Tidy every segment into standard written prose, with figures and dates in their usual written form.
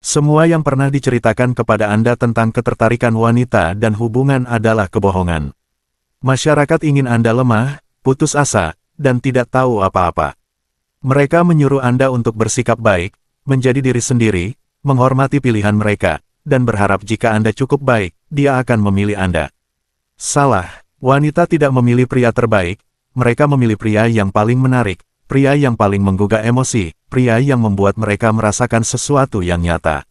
Semua yang pernah diceritakan kepada Anda tentang ketertarikan wanita dan hubungan adalah kebohongan. Masyarakat ingin Anda lemah, putus asa, dan tidak tahu apa-apa. Mereka menyuruh Anda untuk bersikap baik, menjadi diri sendiri, menghormati pilihan mereka, dan berharap jika Anda cukup baik, dia akan memilih Anda. Salah, wanita tidak memilih pria terbaik, mereka memilih pria yang paling menarik, pria yang paling menggugah emosi, pria yang membuat mereka merasakan sesuatu yang nyata.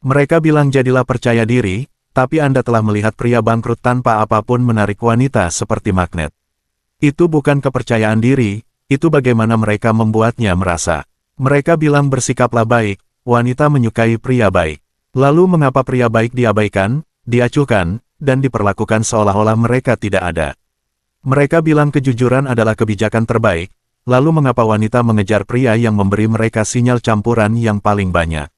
Mereka bilang jadilah percaya diri, tapi Anda telah melihat pria bangkrut tanpa apapun menarik wanita seperti magnet. Itu bukan kepercayaan diri, itu bagaimana mereka membuatnya merasa. Mereka bilang bersikaplah baik, wanita menyukai pria baik. Lalu mengapa pria baik diabaikan, diacuhkan, dan diperlakukan seolah-olah mereka tidak ada? Mereka bilang kejujuran adalah kebijakan terbaik. Lalu mengapa wanita mengejar pria yang memberi mereka sinyal campuran yang paling banyak?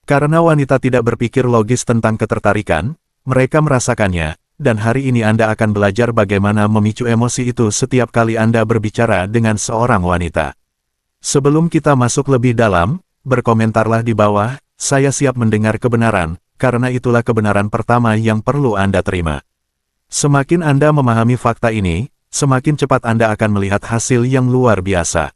Karena wanita tidak berpikir logis tentang ketertarikan, mereka merasakannya, dan hari ini Anda akan belajar bagaimana memicu emosi itu setiap kali Anda berbicara dengan seorang wanita. Sebelum kita masuk lebih dalam, berkomentarlah di bawah, saya siap mendengar kebenaran, karena itulah kebenaran pertama yang perlu Anda terima. Semakin Anda memahami fakta ini, semakin cepat Anda akan melihat hasil yang luar biasa.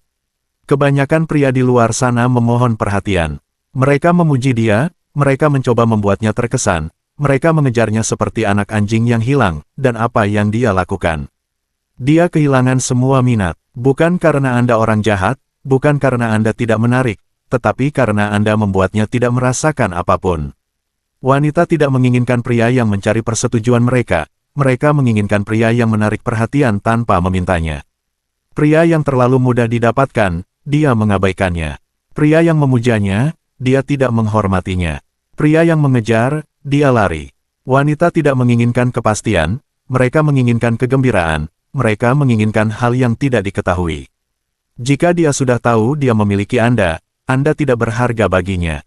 Kebanyakan pria di luar sana memohon perhatian. Mereka memuji dia, mereka mencoba membuatnya terkesan, mereka mengejarnya seperti anak anjing yang hilang, dan apa yang dia lakukan. Dia kehilangan semua minat, bukan karena Anda orang jahat, bukan karena Anda tidak menarik, tetapi karena Anda membuatnya tidak merasakan apapun. Wanita tidak menginginkan pria yang mencari persetujuan mereka. Mereka menginginkan pria yang menarik perhatian tanpa memintanya. Pria yang terlalu mudah didapatkan, dia mengabaikannya. Pria yang memujanya, dia tidak menghormatinya. Pria yang mengejar, dia lari. Wanita tidak menginginkan kepastian, mereka menginginkan kegembiraan, mereka menginginkan hal yang tidak diketahui. Jika dia sudah tahu dia memiliki Anda tidak berharga baginya.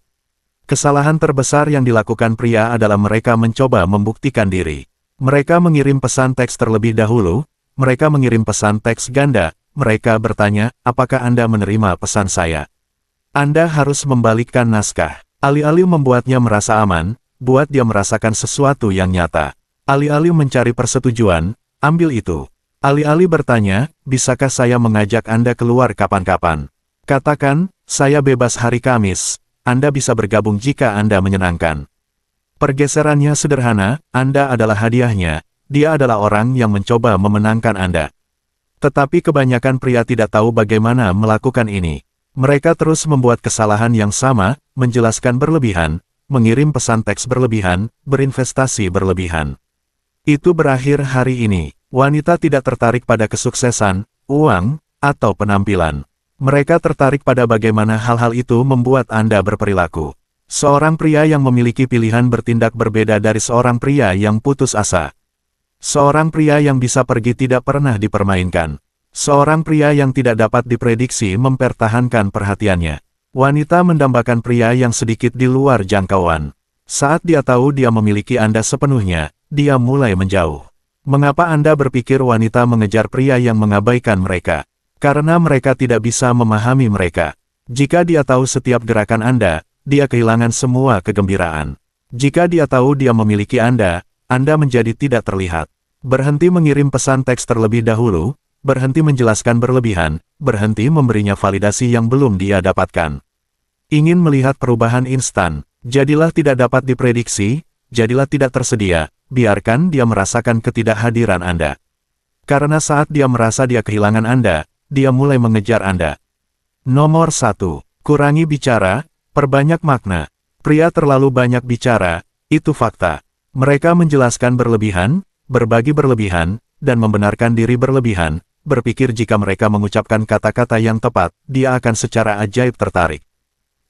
Kesalahan terbesar yang dilakukan pria adalah mereka mencoba membuktikan diri. Mereka mengirim pesan teks terlebih dahulu, mereka mengirim pesan teks ganda, mereka bertanya, apakah Anda menerima pesan saya? Anda harus membalikkan naskah. Alih-alih membuatnya merasa aman, buat dia merasakan sesuatu yang nyata. Alih-alih mencari persetujuan, ambil itu. Alih-alih bertanya, bisakah saya mengajak Anda keluar kapan-kapan? Katakan, saya bebas hari Kamis, Anda bisa bergabung jika Anda menyenangkan. Pergeserannya sederhana, Anda adalah hadiahnya, dia adalah orang yang mencoba memenangkan Anda. Tetapi kebanyakan pria tidak tahu bagaimana melakukan ini. Mereka terus membuat kesalahan yang sama, menjelaskan berlebihan, mengirim pesan teks berlebihan, berinvestasi berlebihan. Itu berakhir hari ini. Wanita tidak tertarik pada kesuksesan, uang, atau penampilan. Mereka tertarik pada bagaimana hal-hal itu membuat Anda berperilaku. Seorang pria yang memiliki pilihan bertindak berbeda dari seorang pria yang putus asa. Seorang pria yang bisa pergi tidak pernah dipermainkan. Seorang pria yang tidak dapat diprediksi mempertahankan perhatiannya. Wanita mendambakan pria yang sedikit di luar jangkauan. Saat dia tahu dia memiliki Anda sepenuhnya, dia mulai menjauh. Mengapa Anda berpikir wanita mengejar pria yang mengabaikan mereka? Karena mereka tidak bisa memahami mereka. Jika dia tahu setiap gerakan Anda, dia kehilangan semua kegembiraan. Jika dia tahu dia memiliki Anda menjadi tidak terlihat. Berhenti mengirim pesan teks terlebih dahulu, berhenti menjelaskan berlebihan, berhenti memberinya validasi yang belum dia dapatkan. Ingin melihat perubahan instan, jadilah tidak dapat diprediksi, jadilah tidak tersedia, biarkan dia merasakan ketidakhadiran Anda. Karena saat dia merasa dia kehilangan Anda, dia mulai mengejar Anda. Nomor 1. Kurangi bicara, perbanyak makna. Pria terlalu banyak bicara, itu fakta. Mereka menjelaskan berlebihan, berbagi berlebihan, dan membenarkan diri berlebihan, berpikir jika mereka mengucapkan kata-kata yang tepat, dia akan secara ajaib tertarik.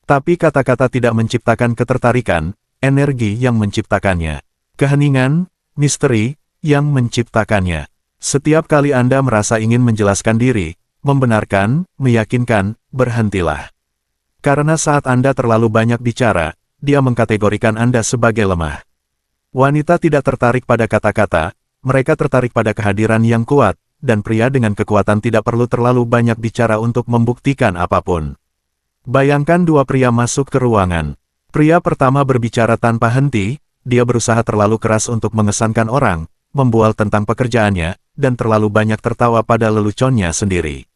Tapi kata-kata tidak menciptakan ketertarikan, energi yang menciptakannya. Keheningan, misteri, yang menciptakannya. Setiap kali Anda merasa ingin menjelaskan diri, membenarkan, meyakinkan, berhentilah. Karena saat Anda terlalu banyak bicara, dia mengkategorikan Anda sebagai lemah. Wanita tidak tertarik pada kata-kata, mereka tertarik pada kehadiran yang kuat, dan pria dengan kekuatan tidak perlu terlalu banyak bicara untuk membuktikan apapun. Bayangkan dua pria masuk ke ruangan. Pria pertama berbicara tanpa henti, dia berusaha terlalu keras untuk mengesankan orang, membual tentang pekerjaannya, dan terlalu banyak tertawa pada leluconnya sendiri.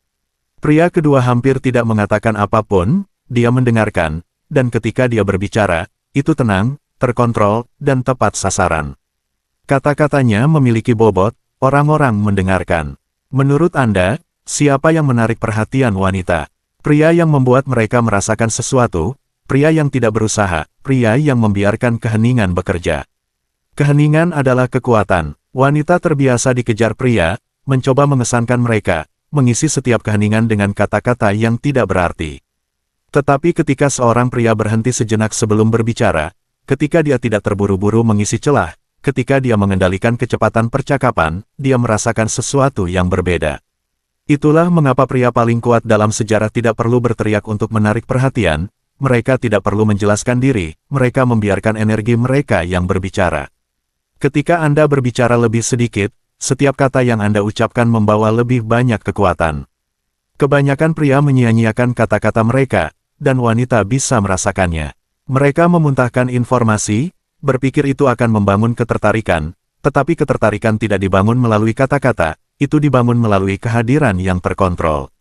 Pria kedua hampir tidak mengatakan apapun, dia mendengarkan, dan ketika dia berbicara, itu tenang, terkontrol, dan tepat sasaran. Kata-katanya memiliki bobot, orang-orang mendengarkan. Menurut Anda, siapa yang menarik perhatian wanita? Pria yang membuat mereka merasakan sesuatu, pria yang tidak berusaha, pria yang membiarkan keheningan bekerja. Keheningan adalah kekuatan. Wanita terbiasa dikejar pria, mencoba mengesankan mereka, mengisi setiap keheningan dengan kata-kata yang tidak berarti. Tetapi ketika seorang pria berhenti sejenak sebelum berbicara, ketika dia tidak terburu-buru mengisi celah, ketika dia mengendalikan kecepatan percakapan, dia merasakan sesuatu yang berbeda. Itulah mengapa pria paling kuat dalam sejarah tidak perlu berteriak untuk menarik perhatian, mereka tidak perlu menjelaskan diri, mereka membiarkan energi mereka yang berbicara. Ketika Anda berbicara lebih sedikit, setiap kata yang Anda ucapkan membawa lebih banyak kekuatan. Kebanyakan pria menyia-nyiakan kata-kata mereka, dan wanita bisa merasakannya. Mereka memuntahkan informasi, berpikir itu akan membangun ketertarikan, tetapi ketertarikan tidak dibangun melalui kata-kata, itu dibangun melalui kehadiran yang terkontrol.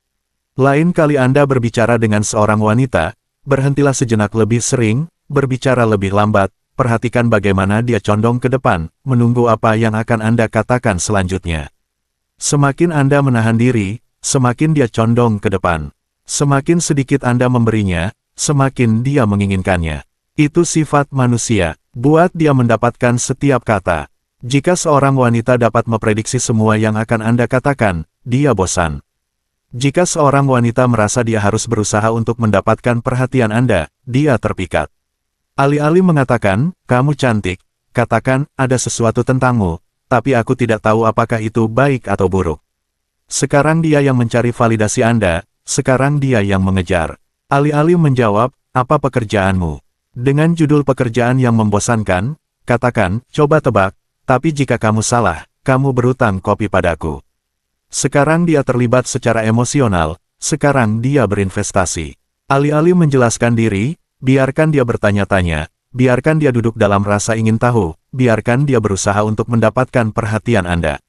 Lain kali Anda berbicara dengan seorang wanita, berhentilah sejenak lebih sering, berbicara lebih lambat, perhatikan bagaimana dia condong ke depan, menunggu apa yang akan Anda katakan selanjutnya. Semakin Anda menahan diri, semakin dia condong ke depan. Semakin sedikit Anda memberinya, semakin dia menginginkannya. Itu sifat manusia, buat dia mendapatkan setiap kata. Jika seorang wanita dapat memprediksi semua yang akan Anda katakan, dia bosan. Jika seorang wanita merasa dia harus berusaha untuk mendapatkan perhatian Anda, dia terpikat. Alih-alih mengatakan, kamu cantik, katakan, ada sesuatu tentangmu, tapi aku tidak tahu apakah itu baik atau buruk. Sekarang dia yang mencari validasi Anda, sekarang dia yang mengejar. Alih-alih menjawab, apa pekerjaanmu? Dengan judul pekerjaan yang membosankan, katakan, coba tebak, tapi jika kamu salah, kamu berutang kopi padaku. Sekarang dia terlibat secara emosional, sekarang dia berinvestasi. Alih-alih menjelaskan diri, biarkan dia bertanya-tanya, biarkan dia duduk dalam rasa ingin tahu, biarkan dia berusaha untuk mendapatkan perhatian Anda.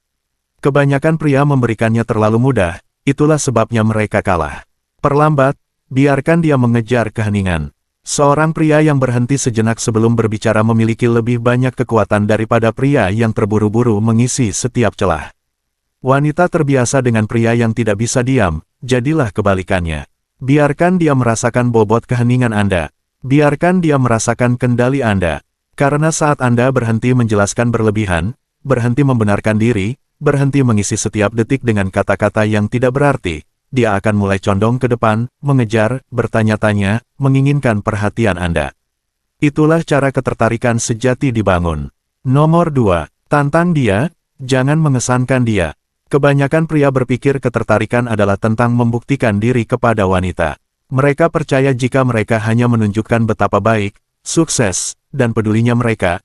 Kebanyakan pria memberikannya terlalu mudah, itulah sebabnya mereka kalah. Perlambat, biarkan dia mengejar keheningan. Seorang pria yang berhenti sejenak sebelum berbicara memiliki lebih banyak kekuatan daripada pria yang terburu-buru mengisi setiap celah. Wanita terbiasa dengan pria yang tidak bisa diam, jadilah kebalikannya. Biarkan dia merasakan bobot keheningan Anda. Biarkan dia merasakan kendali Anda. Karena saat Anda berhenti menjelaskan berlebihan, berhenti membenarkan diri, berhenti mengisi setiap detik dengan kata-kata yang tidak berarti, dia akan mulai condong ke depan, mengejar, bertanya-tanya, menginginkan perhatian Anda. Itulah cara ketertarikan sejati dibangun. Nomor 2. Tantang dia, jangan mengesankan dia. Kebanyakan pria berpikir ketertarikan adalah tentang membuktikan diri kepada wanita. Mereka percaya jika mereka hanya menunjukkan betapa baik, sukses, dan pedulinya mereka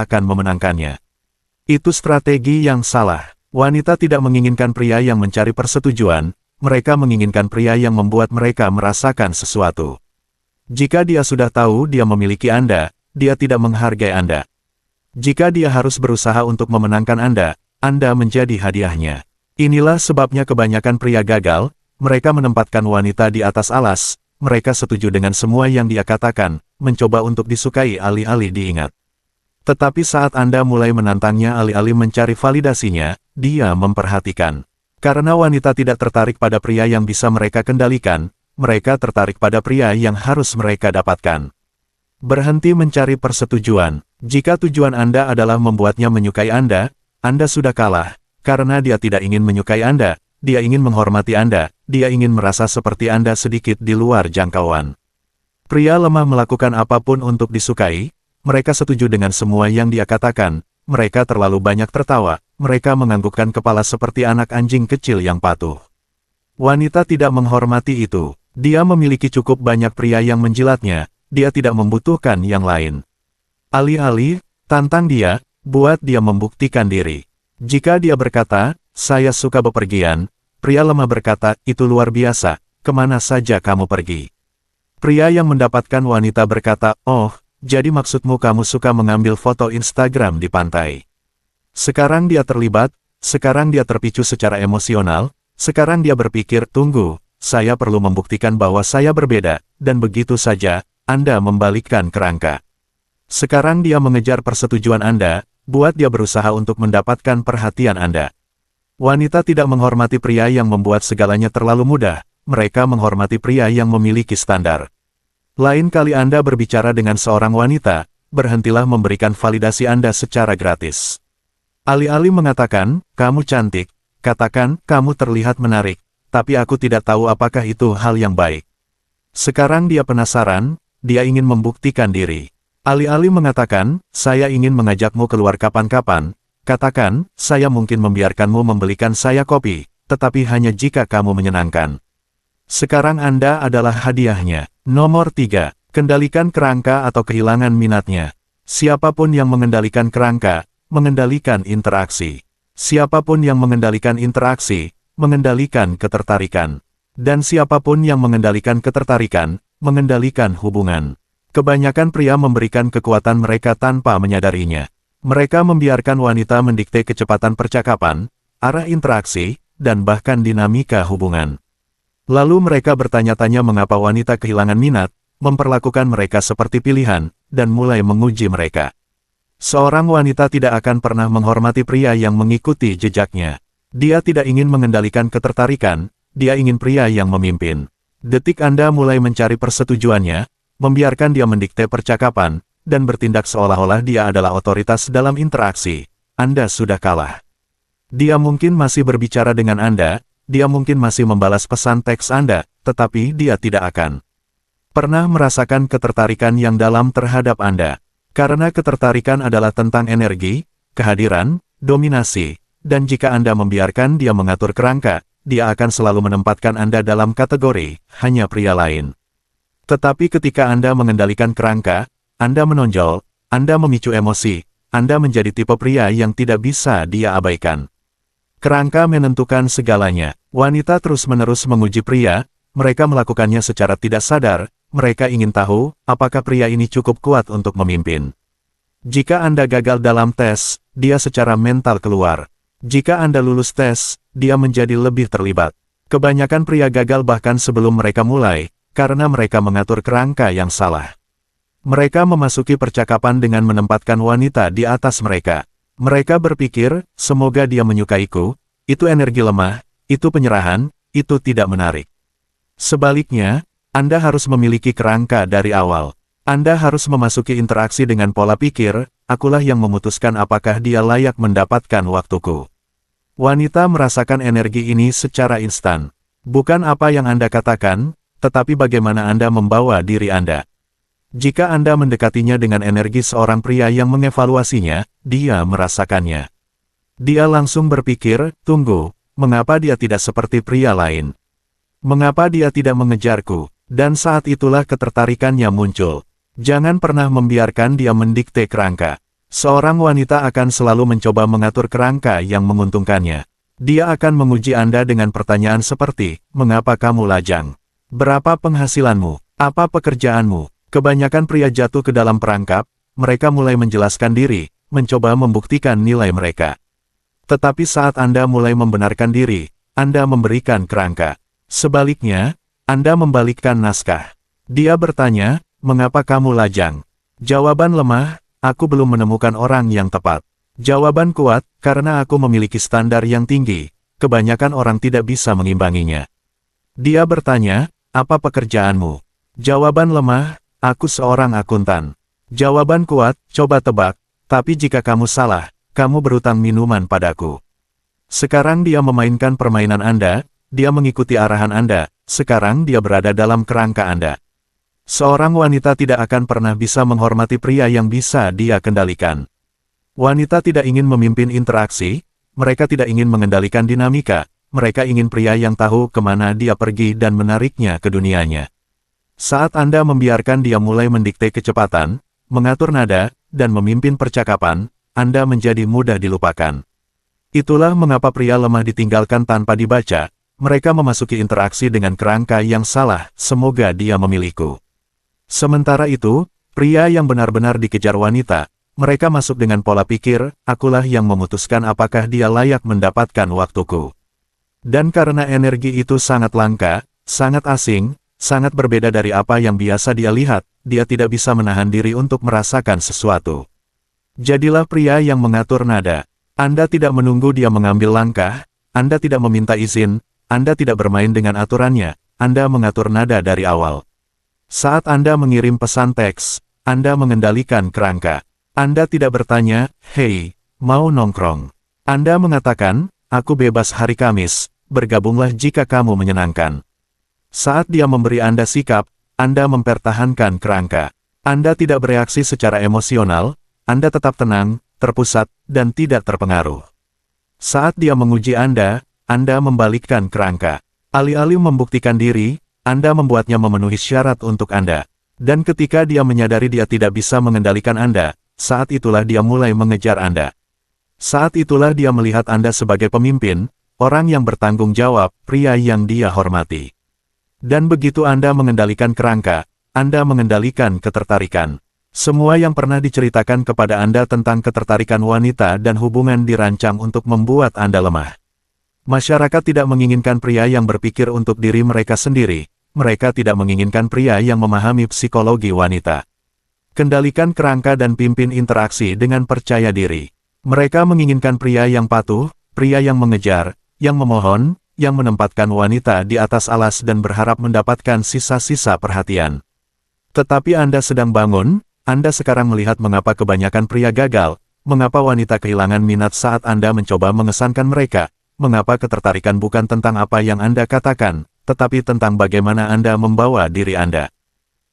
akan memenangkannya. Itu strategi yang salah. Wanita tidak menginginkan pria yang mencari persetujuan, mereka menginginkan pria yang membuat mereka merasakan sesuatu. Jika dia sudah tahu dia memiliki Anda, dia tidak menghargai Anda. Jika dia harus berusaha untuk memenangkan Anda menjadi hadiahnya. Inilah sebabnya kebanyakan pria gagal, mereka menempatkan wanita di atas alas, mereka setuju dengan semua yang dia katakan, mencoba untuk disukai alih-alih diingat. Tetapi saat Anda mulai menantangnya alih-alih mencari validasinya, dia memperhatikan. Karena wanita tidak tertarik pada pria yang bisa mereka kendalikan, mereka tertarik pada pria yang harus mereka dapatkan. Berhenti mencari persetujuan. Jika tujuan Anda adalah membuatnya menyukai Anda sudah kalah. Karena dia tidak ingin menyukai Anda, dia ingin menghormati Anda, dia ingin merasa seperti Anda sedikit di luar jangkauan. Pria lemah melakukan apapun untuk disukai, mereka setuju dengan semua yang dia katakan, mereka terlalu banyak tertawa, mereka menganggukkan kepala seperti anak anjing kecil yang patuh. Wanita tidak menghormati itu, dia memiliki cukup banyak pria yang menjilatnya, dia tidak membutuhkan yang lain. Alih-alih, tantang dia, buat dia membuktikan diri. Jika dia berkata, saya suka bepergian, pria lemah berkata, itu luar biasa, kemana saja kamu pergi? Pria yang mendapatkan wanita berkata, "Oh, jadi maksudmu kamu suka mengambil foto Instagram di pantai." Sekarang dia terlibat, sekarang dia terpicu secara emosional, sekarang dia berpikir, "Tunggu, saya perlu membuktikan bahwa saya berbeda," dan begitu saja, Anda membalikkan kerangka. Sekarang dia mengejar persetujuan Anda, buat dia berusaha untuk mendapatkan perhatian Anda. Wanita tidak menghormati pria yang membuat segalanya terlalu mudah, mereka menghormati pria yang memiliki standar. Lain kali Anda berbicara dengan seorang wanita, berhentilah memberikan validasi Anda secara gratis. Alih-alih mengatakan, "Kamu cantik," katakan, "Kamu terlihat menarik, tapi aku tidak tahu apakah itu hal yang baik." Sekarang dia penasaran, dia ingin membuktikan diri. Alih-alih mengatakan, "Saya ingin mengajakmu keluar kapan-kapan," katakan, "Saya mungkin membiarkanmu membelikan saya kopi, tetapi hanya jika kamu menyenangkan." Sekarang Anda adalah hadiahnya. Nomor 3. Kendalikan kerangka atau kehilangan minatnya. Siapapun yang mengendalikan kerangka, mengendalikan interaksi. Siapapun yang mengendalikan interaksi, mengendalikan ketertarikan. Dan siapapun yang mengendalikan ketertarikan, mengendalikan hubungan. Kebanyakan pria memberikan kekuatan mereka tanpa menyadarinya. Mereka membiarkan wanita mendikte kecepatan percakapan, arah interaksi, dan bahkan dinamika hubungan. Lalu mereka bertanya-tanya mengapa wanita kehilangan minat, memperlakukan mereka seperti pilihan, dan mulai menguji mereka. Seorang wanita tidak akan pernah menghormati pria yang mengikuti jejaknya. Dia tidak ingin mengendalikan ketertarikan, dia ingin pria yang memimpin. Detik Anda mulai mencari persetujuannya, membiarkan dia mendikte percakapan, dan bertindak seolah-olah dia adalah otoritas dalam interaksi, Anda sudah kalah. Dia mungkin masih berbicara dengan Anda, dia mungkin masih membalas pesan teks Anda, tetapi dia tidak akan pernah merasakan ketertarikan yang dalam terhadap Anda. Karena ketertarikan adalah tentang energi, kehadiran, dominasi, dan jika Anda membiarkan dia mengatur kerangka, dia akan selalu menempatkan Anda dalam kategori, hanya pria lain. Tetapi ketika Anda mengendalikan kerangka, Anda menonjol, Anda memicu emosi, Anda menjadi tipe pria yang tidak bisa dia abaikan. Kerangka menentukan segalanya. Wanita terus-menerus menguji pria, mereka melakukannya secara tidak sadar, mereka ingin tahu, apakah pria ini cukup kuat untuk memimpin. Jika Anda gagal dalam tes, dia secara mental keluar. Jika Anda lulus tes, dia menjadi lebih terlibat. Kebanyakan pria gagal bahkan sebelum mereka mulai, karena mereka mengatur kerangka yang salah. Mereka memasuki percakapan dengan menempatkan wanita di atas mereka. Mereka berpikir, semoga dia menyukaiku, itu energi lemah, itu penyerahan, itu tidak menarik. Sebaliknya, Anda harus memiliki kerangka dari awal. Anda harus memasuki interaksi dengan pola pikir, akulah yang memutuskan apakah dia layak mendapatkan waktuku. Wanita merasakan energi ini secara instan. Bukan apa yang Anda katakan, tetapi bagaimana Anda membawa diri Anda. Jika Anda mendekatinya dengan energi seorang pria yang mengevaluasinya, dia merasakannya. Dia langsung berpikir, tunggu, mengapa dia tidak seperti pria lain? Mengapa dia tidak mengejarku? Dan saat itulah ketertarikannya muncul. Jangan pernah membiarkan dia mendikte kerangka. Seorang wanita akan selalu mencoba mengatur kerangka yang menguntungkannya. Dia akan menguji Anda dengan pertanyaan seperti, mengapa kamu lajang? Berapa penghasilanmu? Apa pekerjaanmu? Kebanyakan pria jatuh ke dalam perangkap, mereka mulai menjelaskan diri, mencoba membuktikan nilai mereka. Tetapi saat Anda mulai membenarkan diri, Anda memberikan kerangka. Sebaliknya, Anda membalikkan naskah. Dia bertanya, mengapa kamu lajang? Jawaban lemah, aku belum menemukan orang yang tepat. Jawaban kuat, karena aku memiliki standar yang tinggi, kebanyakan orang tidak bisa mengimbanginya. Dia bertanya, apa pekerjaanmu? Jawaban lemah, aku seorang akuntan. Jawaban kuat, coba tebak, tapi jika kamu salah, kamu berutang minuman padaku. Sekarang dia memainkan permainan Anda, dia mengikuti arahan Anda, sekarang dia berada dalam kerangka Anda. Seorang wanita tidak akan pernah bisa menghormati pria yang bisa dia kendalikan. Wanita tidak ingin memimpin interaksi, mereka tidak ingin mengendalikan dinamika, mereka ingin pria yang tahu kemana dia pergi dan menariknya ke dunianya. Saat Anda membiarkan dia mulai mendikte kecepatan, mengatur nada, dan memimpin percakapan, Anda menjadi mudah dilupakan. Itulah mengapa pria lemah ditinggalkan tanpa dibaca, mereka memasuki interaksi dengan kerangka yang salah, semoga dia memilihku. Sementara itu, pria yang benar-benar dikejar wanita, mereka masuk dengan pola pikir, akulah yang memutuskan apakah dia layak mendapatkan waktuku. Dan karena energi itu sangat langka, sangat asing, sangat berbeda dari apa yang biasa dia lihat, dia tidak bisa menahan diri untuk merasakan sesuatu. Jadilah pria yang mengatur nada. Anda tidak menunggu dia mengambil langkah, Anda tidak meminta izin, Anda tidak bermain dengan aturannya, Anda mengatur nada dari awal. Saat Anda mengirim pesan teks, Anda mengendalikan kerangka. Anda tidak bertanya, "Hei, mau nongkrong?" Anda mengatakan, "Aku bebas hari Kamis, bergabunglah jika kamu menyenangkan." Saat dia memberi Anda sikap, Anda mempertahankan kerangka. Anda tidak bereaksi secara emosional, Anda tetap tenang, terpusat, dan tidak terpengaruh. Saat dia menguji Anda membalikkan kerangka. Alih-alih membuktikan diri, Anda membuatnya memenuhi syarat untuk Anda. Dan ketika dia menyadari dia tidak bisa mengendalikan Anda, saat itulah dia mulai mengejar Anda. Saat itulah dia melihat Anda sebagai pemimpin, orang yang bertanggung jawab, pria yang dia hormati. Dan begitu Anda mengendalikan kerangka, Anda mengendalikan ketertarikan. Semua yang pernah diceritakan kepada Anda tentang ketertarikan wanita dan hubungan dirancang untuk membuat Anda lemah. Masyarakat tidak menginginkan pria yang berpikir untuk diri mereka sendiri, mereka tidak menginginkan pria yang memahami psikologi wanita. Kendalikan kerangka dan pimpin interaksi dengan percaya diri. Mereka menginginkan pria yang patuh, pria yang mengejar, yang memohon, yang menempatkan wanita di atas alas dan berharap mendapatkan sisa-sisa perhatian. Tetapi Anda sedang bangun, Anda sekarang melihat mengapa kebanyakan pria gagal, mengapa wanita kehilangan minat saat Anda mencoba mengesankan mereka, mengapa ketertarikan bukan tentang apa yang Anda katakan, tetapi tentang bagaimana Anda membawa diri Anda.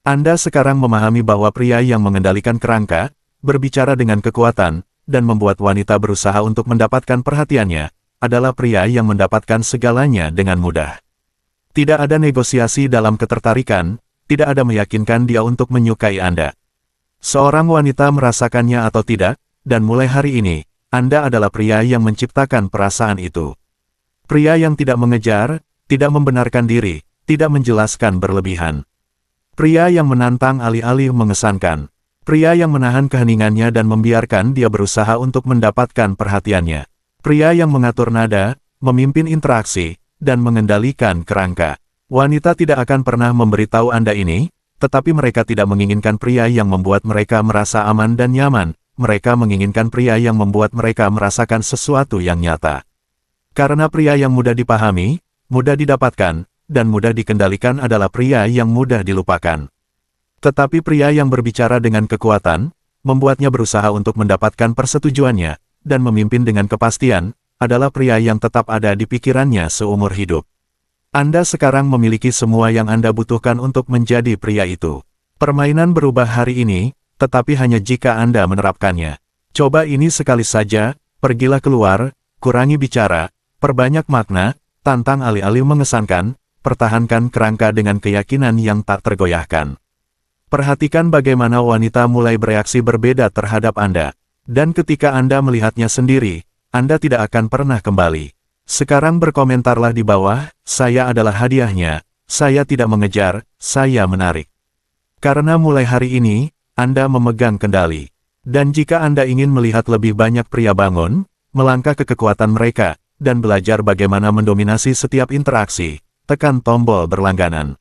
Anda sekarang memahami bahwa pria yang mengendalikan kerangka, berbicara dengan kekuatan, dan membuat wanita berusaha untuk mendapatkan perhatiannya, adalah pria yang mendapatkan segalanya dengan mudah. Tidak ada negosiasi dalam ketertarikan, tidak ada meyakinkan dia untuk menyukai Anda. Seorang wanita merasakannya atau tidak, dan mulai hari ini, Anda adalah pria yang menciptakan perasaan itu. Pria yang tidak mengejar, tidak membenarkan diri, tidak menjelaskan berlebihan. Pria yang menantang alih-alih mengesankan. Pria yang menahan keheningannya dan membiarkan dia berusaha untuk mendapatkan perhatiannya. Pria yang mengatur nada, memimpin interaksi, dan mengendalikan kerangka. Wanita tidak akan pernah memberitahu Anda ini, tetapi mereka tidak menginginkan pria yang membuat mereka merasa aman dan nyaman. Mereka menginginkan pria yang membuat mereka merasakan sesuatu yang nyata. Karena pria yang mudah dipahami, mudah didapatkan, dan mudah dikendalikan adalah pria yang mudah dilupakan. Tetapi pria yang berbicara dengan kekuatan, membuatnya berusaha untuk mendapatkan persetujuannya, dan memimpin dengan kepastian, adalah pria yang tetap ada di pikirannya seumur hidup. Anda sekarang memiliki semua yang Anda butuhkan untuk menjadi pria itu. Permainan berubah hari ini, tetapi hanya jika Anda menerapkannya. Coba ini sekali saja, pergilah keluar, kurangi bicara, perbanyak makna, tantang alih-alih mengesankan, pertahankan kerangka dengan keyakinan yang tak tergoyahkan. Perhatikan bagaimana wanita mulai bereaksi berbeda terhadap Anda. Dan ketika Anda melihatnya sendiri, Anda tidak akan pernah kembali. Sekarang berkomentarlah di bawah, saya adalah hadiahnya, saya tidak mengejar, saya menarik. Karena mulai hari ini, Anda memegang kendali. Dan jika Anda ingin melihat lebih banyak pria bangun, melangkah ke kekuatan mereka, dan belajar bagaimana mendominasi setiap interaksi, tekan tombol berlangganan.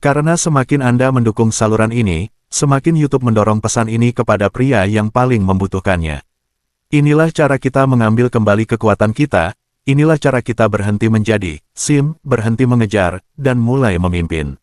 Karena semakin Anda mendukung saluran ini, semakin YouTube mendorong pesan ini kepada pria yang paling membutuhkannya. Inilah cara kita mengambil kembali kekuatan kita, inilah cara kita berhenti menjadi, berhenti mengejar, dan mulai memimpin.